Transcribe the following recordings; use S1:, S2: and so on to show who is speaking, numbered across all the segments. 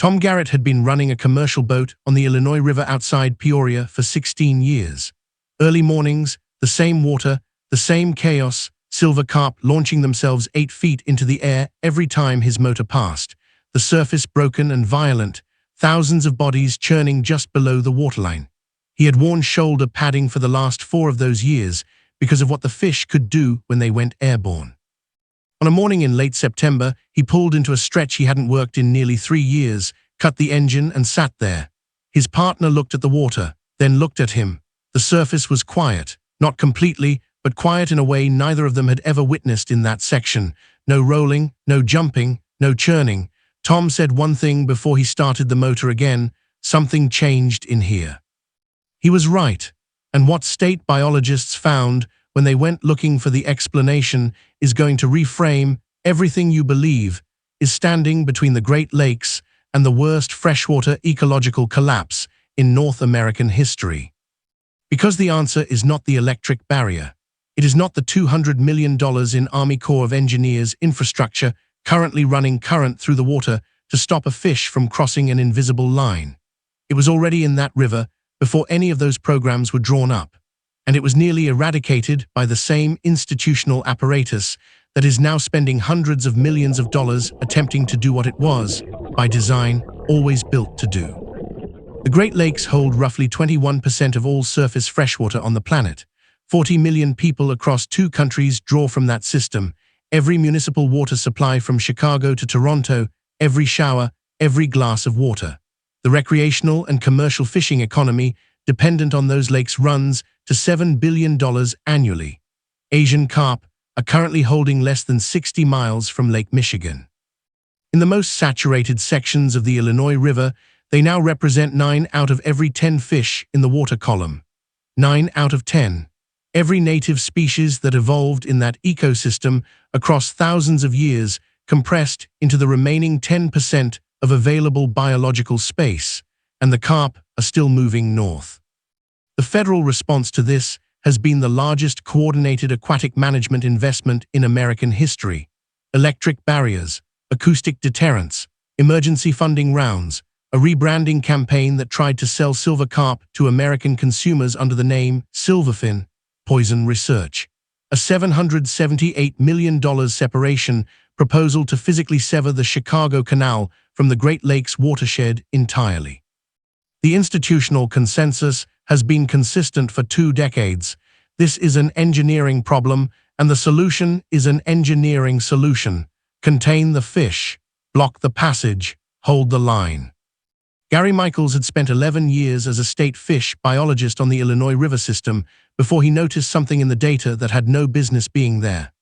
S1: Tom Garrett had been running a commercial boat on the Illinois River outside Peoria for 16 years. Early mornings, the same water, the same chaos, silver carp launching themselves 8 feet into the air every time his motor passed, the surface broken and violent, thousands of bodies churning just below the waterline. He had worn shoulder padding for the last 4 of those years because of what the fish could do when they went airborne. On a morning in late September, he pulled into a stretch he hadn't worked in nearly 3 years, cut the engine and sat there. His partner looked at the water, then looked at him. The surface was quiet, not completely, but quiet in a way neither of them had ever witnessed in that section. No rolling, no jumping, no churning. Tom said one thing before he started the motor again: something changed in here. He was right, and what state biologists found when they went looking for the explanation is going to reframe everything you believe is standing between the Great Lakes and the worst freshwater ecological collapse in North American history. Because the answer is not the electric barrier. It is not the $200 million in Army Corps of Engineers infrastructure currently running current through the water to stop a fish from crossing an invisible line. It was already in that river before any of those programs were drawn up, and it was nearly eradicated by the same institutional apparatus that is now spending hundreds of millions of dollars attempting to do what it was, by design, always built to do. The Great Lakes hold roughly 21% of all surface freshwater on the planet. 40 million people across 2 countries draw from that system. Every municipal water supply from Chicago to Toronto, every shower, every glass of water. The recreational and commercial fishing economy dependent on those lakes runs to $7 billion annually. Asian carp are currently holding less than 60 miles from Lake Michigan. In the most saturated sections of the Illinois River, they now represent 9 out of every 10 fish in the water column. 9 out of 10. Every native species that evolved in that ecosystem across thousands of years compressed into the remaining 10% of available biological space, and the carp are still moving north. The federal response to this has been the largest coordinated aquatic management investment in American history. Electric barriers, acoustic deterrents, emergency funding rounds, a rebranding campaign that tried to sell silver carp to American consumers under the name Silverfin, poison research, a $778 million separation proposal to physically sever the Chicago Canal from the Great Lakes watershed entirely. The institutional consensus has been consistent for 2 decades. This is an engineering problem, and the solution is an engineering solution. Contain the fish, block the passage, hold the line. Gary Michaels had spent 11 years as a state fish biologist on the Illinois River system before he noticed something in the data that had no business being there.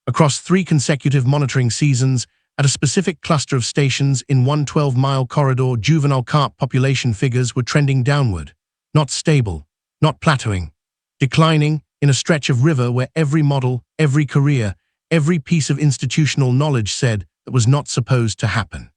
S1: Across 3 consecutive monitoring seasons, at a specific cluster of stations in one 12-mile corridor, juvenile carp population figures were trending downward, not stable, not plateauing, declining in a stretch of river where every model, every career, every piece of institutional knowledge said that was not supposed to happen.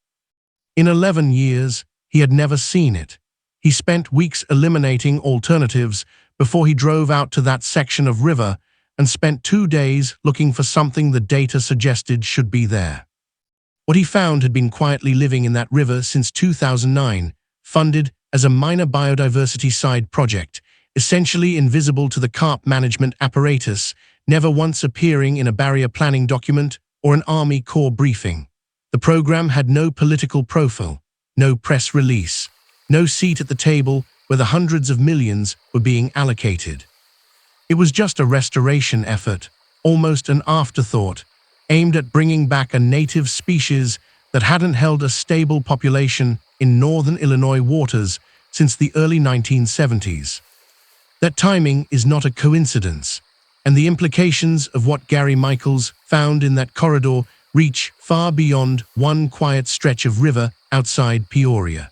S1: In 11 years, he had never seen it. He spent weeks eliminating alternatives before he drove out to that section of river and spent 2 days looking for something the data suggested should be there. What he found had been quietly living in that river since 2009, funded as a minor biodiversity side project, essentially invisible to the carp management apparatus, never once appearing in a barrier planning document or an Army Corps briefing. The program had no political profile, no press release, no seat at the table where the hundreds of millions were being allocated. It was just a restoration effort, almost an afterthought, aimed at bringing back a native species that hadn't held a stable population in northern Illinois waters since the early 1970s. That timing is not a coincidence, and the implications of what Gary Michaels found in that corridor reach far beyond one quiet stretch of river outside Peoria.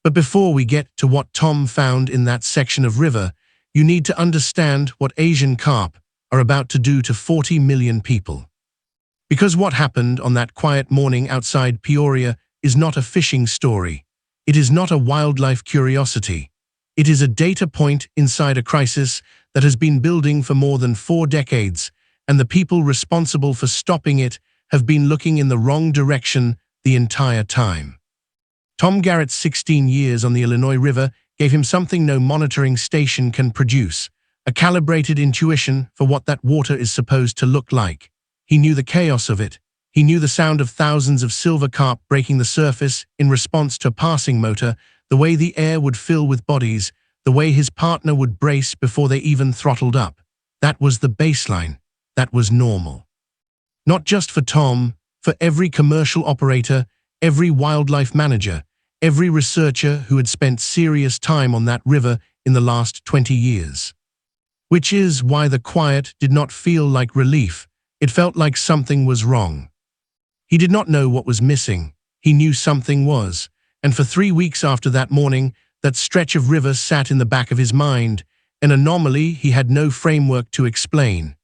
S1: But before we get to what Tom found in that section of river, you need to understand what Asian carp are about to do to 40 million people. Because what happened on that quiet morning outside Peoria is not a fishing story. It is not a wildlife curiosity. It is a data point inside a crisis that has been building for more than 4 decades, and the people responsible for stopping it have been looking in the wrong direction the entire time. Tom Garrett's 16 years on the Illinois River gave him something no monitoring station can produce, a calibrated intuition for what that water is supposed to look like. He knew the chaos of it. He knew the sound of thousands of silver carp breaking the surface in response to a passing motor, the way the air would fill with bodies, the way his partner would brace before they even throttled up. That was the baseline. That was normal. Not just for Tom, for every commercial operator, every wildlife manager, every researcher who had spent serious time on that river in the last 20 years. Which is why the quiet did not feel like relief. It felt like something was wrong. He did not know what was missing. He knew something was. And for 3 weeks after that morning, that stretch of river sat in the back of his mind, an anomaly he had no framework to explain.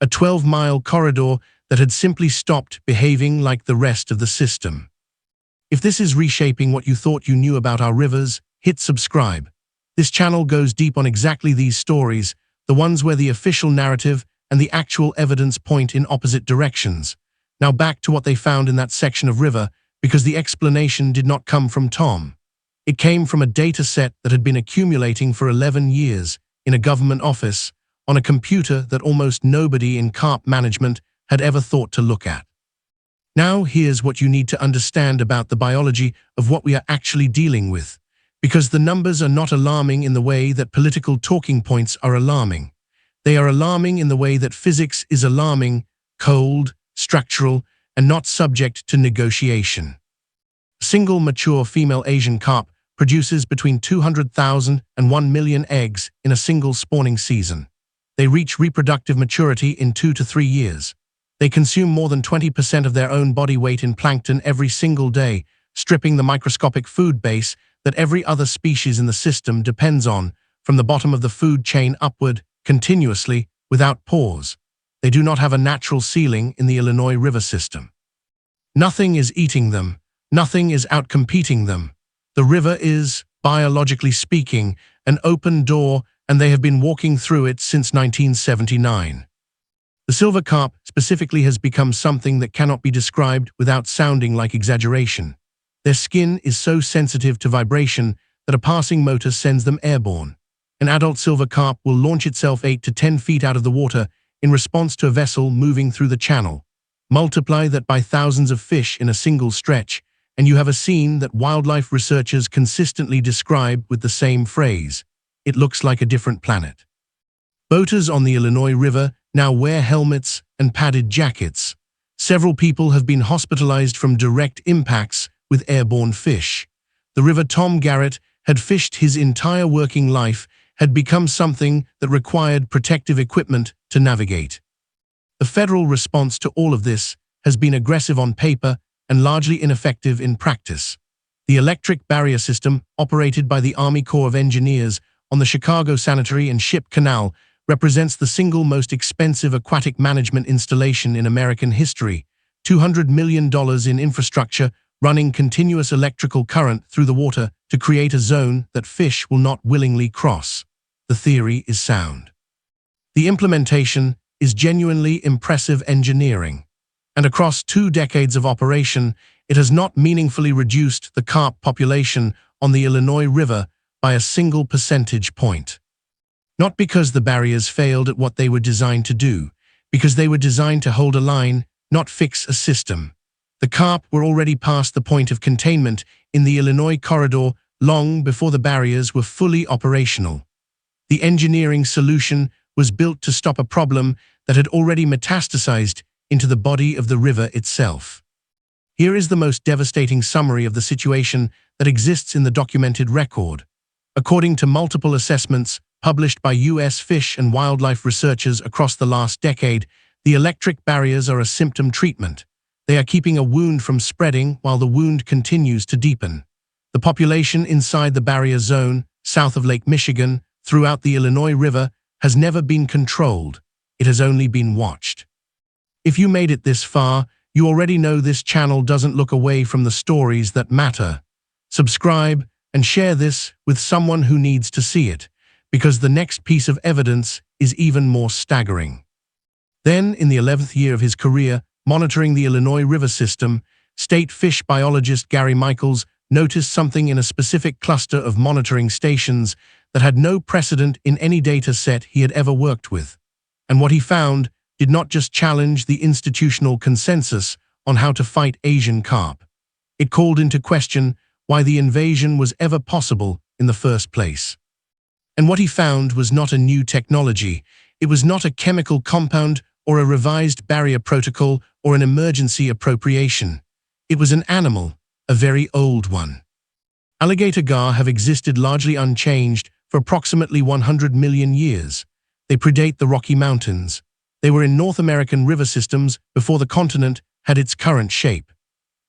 S1: A 12-mile corridor that had simply stopped behaving like the rest of the system. If this is reshaping what you thought you knew about our rivers, hit subscribe. This channel goes deep on exactly these stories, the ones where the official narrative and the actual evidence point in opposite directions. Now back to what they found in that section of river, because the explanation did not come from Tom. It came from a data set that had been accumulating for 11 years in a government office, on a computer that almost nobody in carp management had ever thought to look at. Now here's what you need to understand about the biology of what we are actually dealing with, because the numbers are not alarming in the way that political talking points are alarming. They are alarming in the way that physics is alarming, cold, structural, and not subject to negotiation. A single mature female Asian carp produces between 200,000 and 1 million eggs in a single spawning season. They reach reproductive maturity in 2 to 3 years. They consume more than 20% of their own body weight in plankton every single day, stripping the microscopic food base that every other species in the system depends on, from the bottom of the food chain upward, continuously, without pause. They do not have a natural ceiling in the Illinois River system. Nothing is eating them. Nothing is outcompeting them. The river is, biologically speaking, an open door, and they have been walking through it since 1979. The silver carp specifically has become something that cannot be described without sounding like exaggeration. Their skin is so sensitive to vibration that a passing motor sends them airborne. An adult silver carp will launch itself 8 to 10 feet out of the water in response to a vessel moving through the channel. Multiply that by thousands of fish in a single stretch, and you have a scene that wildlife researchers consistently describe with the same phrase. It looks like a different planet. Boaters on the Illinois River now wear helmets and padded jackets. Several people have been hospitalized from direct impacts with airborne fish. The river Tom Garrett had fished his entire working life had become something that required protective equipment to navigate. The federal response to all of this has been aggressive on paper and largely ineffective in practice. The electric barrier system, operated by the Army Corps of Engineers on the Chicago Sanitary and Ship Canal, represents the single most expensive aquatic management installation in American history. $200 million in infrastructure running continuous electrical current through the water to create a zone that fish will not willingly cross. The theory is sound. The implementation is genuinely impressive engineering. And across 2 decades of operation, it has not meaningfully reduced the carp population on the Illinois River by a single percentage point. Not because the barriers failed at what they were designed to do, because they were designed to hold a line, not fix a system. The carp were already past the point of containment in the Illinois corridor long before the barriers were fully operational. The engineering solution was built to stop a problem that had already metastasized into the body of the river itself. Here is the most devastating summary of the situation that exists in the documented record. According to multiple assessments published by U.S. fish and wildlife researchers across the last decade, the electric barriers are a symptom treatment. They are keeping a wound from spreading while the wound continues to deepen. The population inside the barrier zone, south of Lake Michigan, throughout the Illinois River, has never been controlled. It has only been watched. If you made it this far, you already know this channel doesn't look away from the stories that matter. Subscribe and share this with someone who needs to see it, because the next piece of evidence is even more staggering. Then, in the 11th year of his career, monitoring the Illinois River system, state fish biologist Gary Michaels noticed something in a specific cluster of monitoring stations that had no precedent in any data set he had ever worked with. And what he found did not just challenge the institutional consensus on how to fight Asian carp. It called into question why the invasion was ever possible in the first place. And what he found was not a new technology. It was not a chemical compound or a revised barrier protocol or an emergency appropriation. It was an animal, a very old one. Alligator gar have existed largely unchanged for approximately 100 million years. They predate the Rocky Mountains. They were in North American river systems before the continent had its current shape.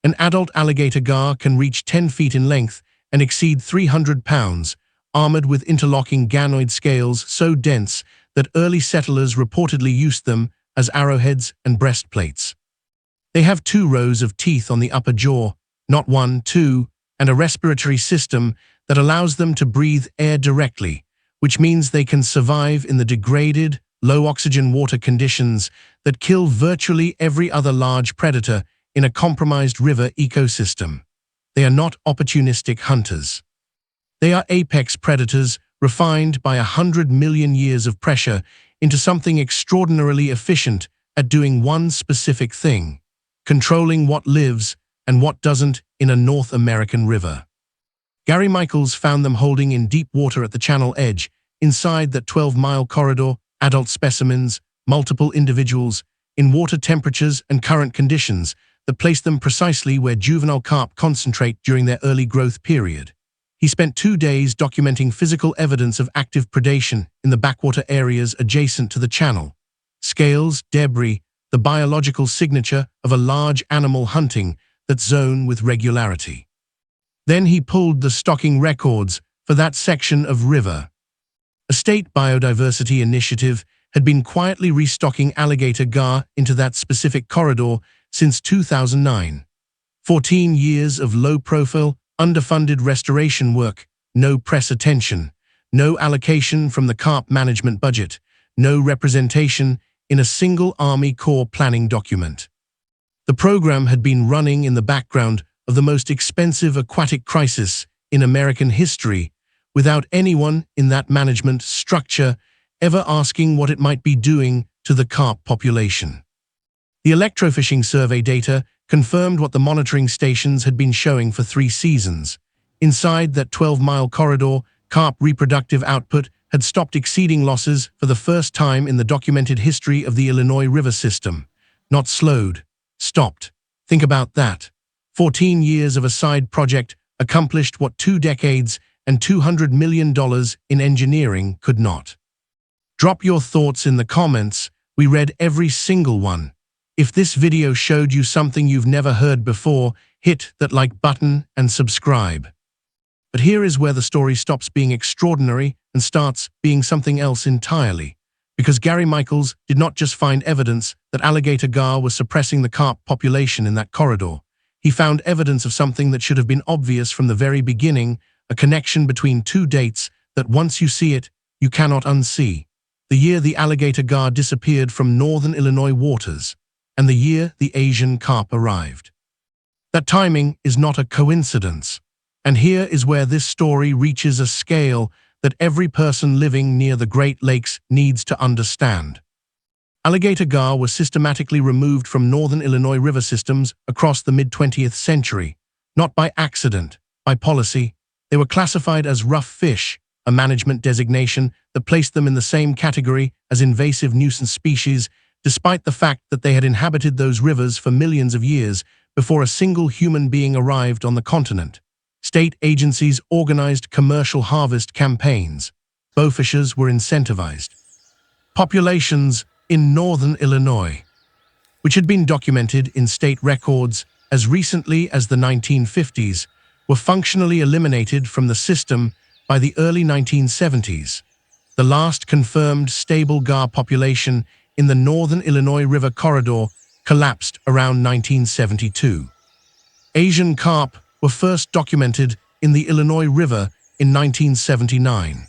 S1: An adult alligator gar can reach 10 feet in length and exceed 300 pounds, armored with interlocking ganoid scales so dense that early settlers reportedly used them as arrowheads and breastplates. They have 2 rows of teeth on the upper jaw, not 1, 2, and a respiratory system that allows them to breathe air directly, which means they can survive in the degraded, low-oxygen water conditions that kill virtually every other large predator in a compromised river ecosystem. They are not opportunistic hunters. They are apex predators refined by 100 million years of pressure into something extraordinarily efficient at doing one specific thing: controlling what lives and what doesn't in a North American river. Gary Michaels found them holding in deep water at the channel edge, inside that 12-mile corridor, adult specimens, multiple individuals, in water temperatures and current conditions that place them precisely where juvenile carp concentrate during their early growth period. He spent 2 days documenting physical evidence of active predation in the backwater areas adjacent to the channel. Scales, debris, the biological signature of a large animal hunting that zone with regularity. Then he pulled the stocking records for that section of river. A state biodiversity initiative had been quietly restocking alligator gar into that specific corridor since 2009. 14 years of low-profile, underfunded restoration work, no press attention, no allocation from the carp management budget, no representation in a single Army Corps planning document. The program had been running in the background of the most expensive aquatic crisis in American history, without anyone in that management structure ever asking what it might be doing to the carp population. The electrofishing survey data confirmed what the monitoring stations had been showing for 3 seasons. Inside that 12-mile corridor, carp reproductive output had stopped exceeding losses for the first time in the documented history of the Illinois River system. Not slowed, stopped. Think about that. 14 years of a side project accomplished what 2 decades and $200 million in engineering could not. Drop your thoughts in the comments. We read every single one. If this video showed you something you've never heard before, hit that like button and subscribe. But here is where the story stops being extraordinary and starts being something else entirely. Because Gary Michaels did not just find evidence that alligator gar was suppressing the carp population in that corridor. He found evidence of something that should have been obvious from the very beginning, a connection between 2 dates that once you see it, you cannot unsee. The year the alligator gar disappeared from northern Illinois waters, and the year the Asian carp arrived. That timing is not a coincidence. And here is where this story reaches a scale that every person living near the Great Lakes needs to understand. Alligator gar were systematically removed from northern Illinois river systems across the mid-20th century, not by accident, by policy. They were classified as rough fish, a management designation that placed them in the same category as invasive nuisance species, despite the fact that they had inhabited those rivers for millions of years before a single human being arrived on the continent. State agencies organized commercial harvest campaigns. Bowfishers were incentivized. Populations in northern Illinois, which had been documented in state records as recently as the 1950s, were functionally eliminated from the system by the early 1970s. The last confirmed stable gar population in the northern Illinois River corridor collapsed around 1972. Asian carp were first documented in the Illinois River in 1979.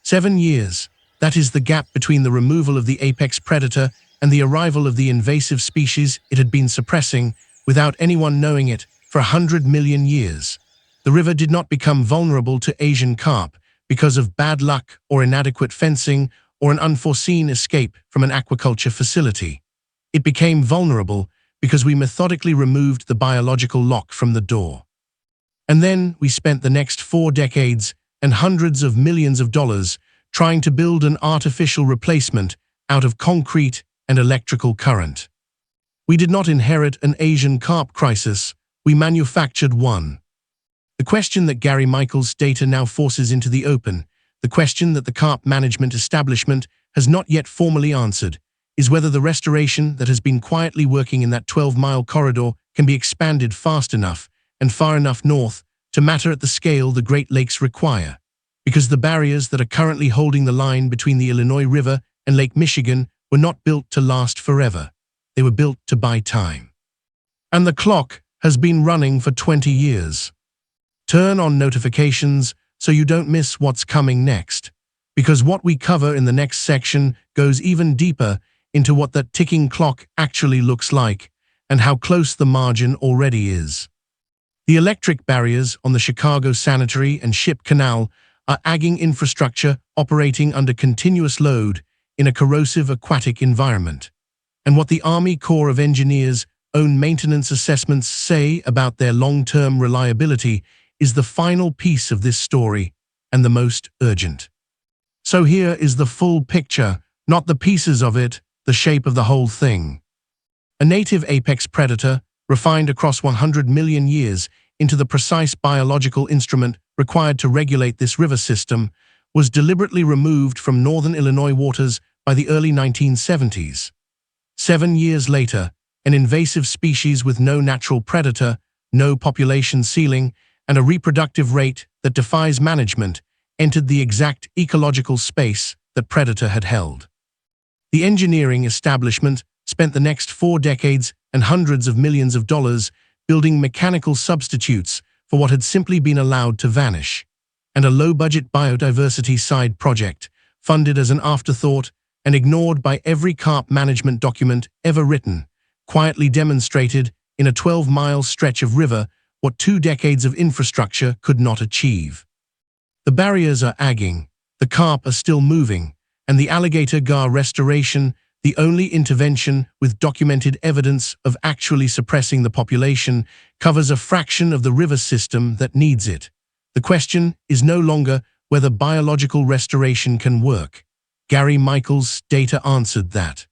S1: 7 years, that is the gap between the removal of the apex predator and the arrival of the invasive species it had been suppressing without anyone knowing it for 100 million years. The river did not become vulnerable to Asian carp because of bad luck or inadequate fencing or an unforeseen escape from an aquaculture facility. It became vulnerable because we methodically removed the biological lock from the door. And then we spent the next 4 decades and hundreds of millions of dollars trying to build an artificial replacement out of concrete and electrical current. We did not inherit an Asian carp crisis, we manufactured one. The question that Gary Michaels' data now forces into the open, the question that the carp management establishment has not yet formally answered, is whether the restoration that has been quietly working in that 12-mile corridor can be expanded fast enough and far enough north to matter at the scale the Great Lakes require. Because the barriers that are currently holding the line between the Illinois River and Lake Michigan were not built to last forever. They were built to buy time. And the clock has been running for 20 years. Turn on notifications so you don't miss what's coming next, because what we cover in the next section goes even deeper into what that ticking clock actually looks like and how close the margin already is. The electric barriers on the Chicago Sanitary and Ship Canal are agging infrastructure operating under continuous load in a corrosive aquatic environment. And what the Army Corps of Engineers' own maintenance assessments say about their long-term reliability is the final piece of this story and the most urgent. So here is the full picture, not the pieces of it, the shape of the whole thing. A native apex predator, refined across 100 million years into the precise biological instrument required to regulate this river system, was deliberately removed from northern Illinois waters by the early 1970s. 7 years later, an invasive species with no natural predator, no population ceiling, and a reproductive rate that defies management entered the exact ecological space that predator had held. The engineering establishment spent the next 4 decades and hundreds of millions of dollars building mechanical substitutes for what had simply been allowed to vanish, and a low-budget biodiversity side project, funded as an afterthought and ignored by every carp management document ever written, quietly demonstrated in a 12-mile stretch of river what 2 decades of infrastructure could not achieve. The barriers are agging, the carp are still moving, and the alligator gar restoration, the only intervention with documented evidence of actually suppressing the population, covers a fraction of the river system that needs it. The question is no longer whether biological restoration can work. Gary Michaels' data answered that.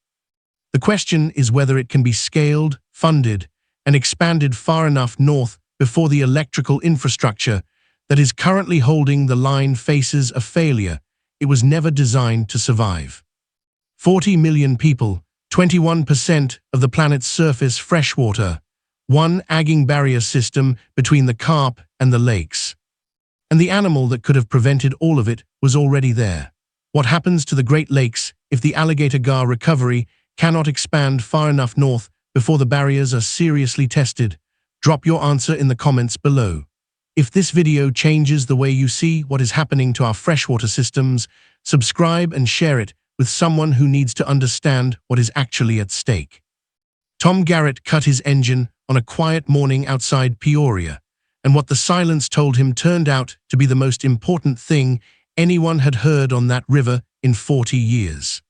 S1: The question is whether it can be scaled, funded, and expanded far enough north before the electrical infrastructure that is currently holding the line faces a failure it was never designed to survive. 40 million people, 21% of the planet's surface freshwater, one agging barrier system between the carp and the lakes. And the animal that could have prevented all of it was already there. What happens to the Great Lakes if the alligator gar recovery cannot expand far enough north before the barriers are seriously tested? Drop your answer in the comments below. If this video changes the way you see what is happening to our freshwater systems, subscribe and share it with someone who needs to understand what is actually at stake. Tom Garrett cut his engine on a quiet morning outside Peoria, and what the silence told him turned out to be the most important thing anyone had heard on that river in 40 years.